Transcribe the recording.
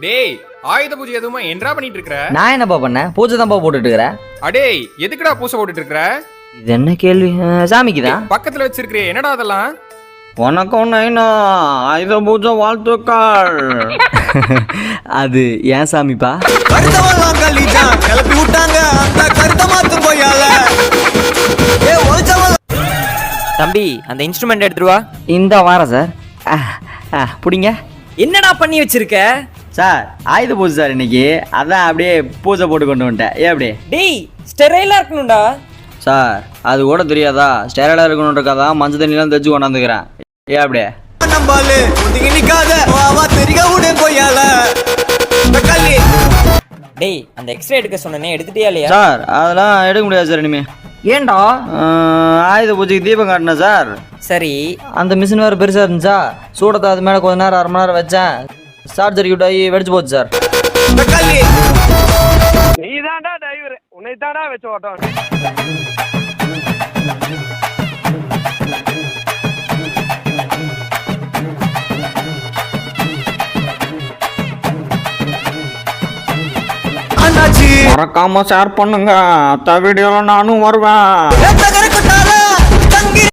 டேய் ஆயுத பூஜை எதுவுமா என்னடா பண்ணிட்டு இருக்கற? நான் என்னப்பா பண்ணேன்? பூஜை தான்ப்பா போட்டுட்டு இருக்கிறேன். அடேய் எதுக்குடா பூசை போட்டுட்டு இருக்கற? இது என்ன கேள்வி? சாமிக்கு தான். பக்கத்துல வச்சிருக்கே என்னடா அதெல்லாம்? வணக்கம் நைனா, ஆயுத பூஜை வாழ்த்துக்கள். அது ஏன் சாமிப்பா? கருத்தவெல்லாம் கலிஜா கிளப்பி விட்டாங்க அந்த கருத்த மாத்து போயால. தம்பி அந்த இன்ஸ்ட்ருமெண்ட் எடுத்துட்டு வா. இந்த வாரம் சார். பிடிங்க. என்னடா பண்ணி வச்சிருக்க? சார் ஆயுத பூஜை சார் இன்னைக்கு, அதான் அப்படியே பூஜை போட்டு கொண்டு வந்துட்டேன். ஏன் அப்படியே? டேய் ஸ்டெரைலா இருக்கணும்டா. சார் அது கூட தெரியாதா? ஸ்டெரைலாக இருக்கணுன்றக்காதா மஞ்சள் தண்ணிலாம் தைச்சு கொண்டாந்துக்கிறேன். ஏன் அப்படியே? நம்பாலே ஒதுங்கி நிக்காத வா தெரிய விடு போயால. டேய் அந்த எக்ஸ்ரே எடுக்க சொன்னனே எடுத்துட்டியா இல்லையா? சார் அதெல்லாம் எடுக்க முடியாது சார் இனிமே. ஏன்டா? ஆயுத பூஜைக்கு தீபம் காட்டினேன் சார். சரி அந்த மிஷின் வேறு பெருசாக இருந்துச்சா, சூடத்தை அது மேலே கொஞ்ச நேரம் 1/2 மணி நேரம் வச்சேன். ஷார்ட் சர்க்யூட் ஆகி வெடிச்சு போச்சு சார். நீ தான்டா டிரைவர், உன்னை தான்டா வச்சு ஓட்டம். மறக்காம ஷேர் பண்ணுங்க. அடுத்த வீடியோல நானும் வருவேன்.